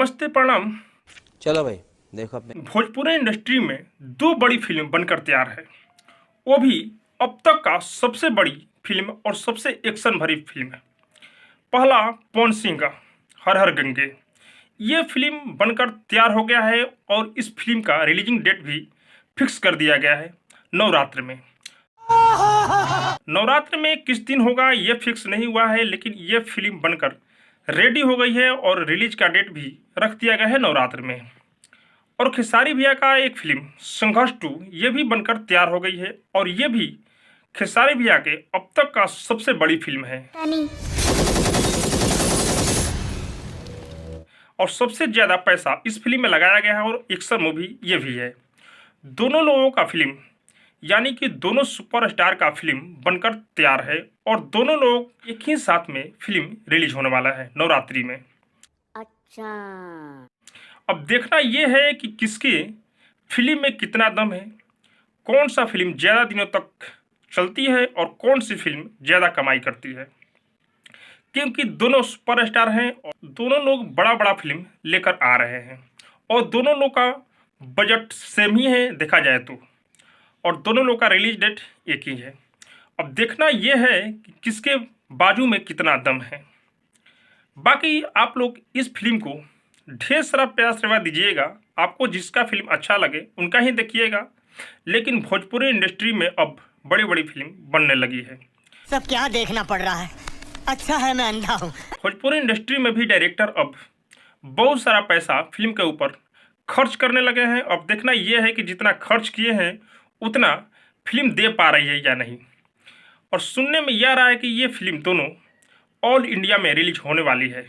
नमस्ते, प्रणाम। चलो भाई देखो अपने भोजपुरी इंडस्ट्री में दो बड़ी फिल्म बनकर तैयार है, वो भी अब तक का सबसे बड़ी फिल्म और सबसे एक्शन भरी फिल्म है। पहला पवन सिंह का हर हर गंगे, ये फिल्म बनकर तैयार हो गया है और इस फिल्म का रिलीजिंग डेट भी फिक्स कर दिया गया है नवरात्र में। नवरात्र में किस दिन होगा ये फिक्स नहीं हुआ है, लेकिन ये फिल्म बनकर रेडी हो गई है और रिलीज का डेट भी रख दिया गया है नवरात्र में। और खेसारी भैया का एक फिल्म संघर्ष 2 ये भी बनकर तैयार हो गई है और ये भी खेसारी भैया के अब तक का सबसे बड़ी फिल्म है और सबसे ज्यादा पैसा इस फिल्म में लगाया गया है और एक्शन मूवी ये भी है। दोनों लोगों का फिल्म यानी कि दोनों सुपरस्टार का फिल्म बनकर तैयार है और दोनों लोग एक ही साथ में फिल्म रिलीज होने वाला है नवरात्रि में। अच्छा, अब देखना यह है कि किसके फिल्म में कितना दम है, कौन सा फिल्म ज़्यादा दिनों तक चलती है और कौन सी फिल्म ज़्यादा कमाई करती है, क्योंकि दोनों सुपरस्टार हैं और दोनों लोग बड़ा बड़ा फिल्म लेकर आ रहे हैं और दोनों लोग का बजट सेम ही है देखा जाए तो, और दोनों लोग का रिलीज डेट एक ही है। अब देखना यह है कि किसके बाजू में कितना दम है। बाकी आप लोग इस फिल्म को ढेर सारा प्यार सेवा दीजिएगा, आपको जिसका फिल्म अच्छा लगे उनका ही देखिएगा, लेकिन भोजपुरी इंडस्ट्री में अब बड़ी बड़ी फिल्म बनने लगी है। सब क्या देखना पड़ रहा है? अच्छा है मैं अंधा हूँ। भोजपुरी इंडस्ट्री में भी डायरेक्टर अब बहुत सारा पैसा फिल्म के ऊपर खर्च करने लगे हैं। अब देखना यह है कि जितना खर्च किए हैं उतना फिल्म दे पा रही है या नहीं। और सुनने में यह रहा है कि ये फिल्म दोनों ऑल इंडिया में रिलीज होने वाली है।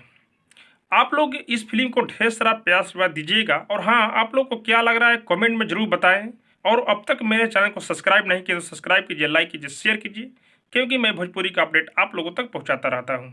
आप लोग इस फिल्म को ढेर सारा प्यार आशीर्वाद दीजिएगा और हाँ, आप लोग को क्या लग रहा है कमेंट में ज़रूर बताएं। और अब तक मेरे चैनल को सब्सक्राइब नहीं किया तो सब्सक्राइब कीजिए, लाइक कीजिए, शेयर कीजिए, क्योंकि मैं भोजपुरी का अपडेट आप लोगों तक पहुंचाता रहता हूं।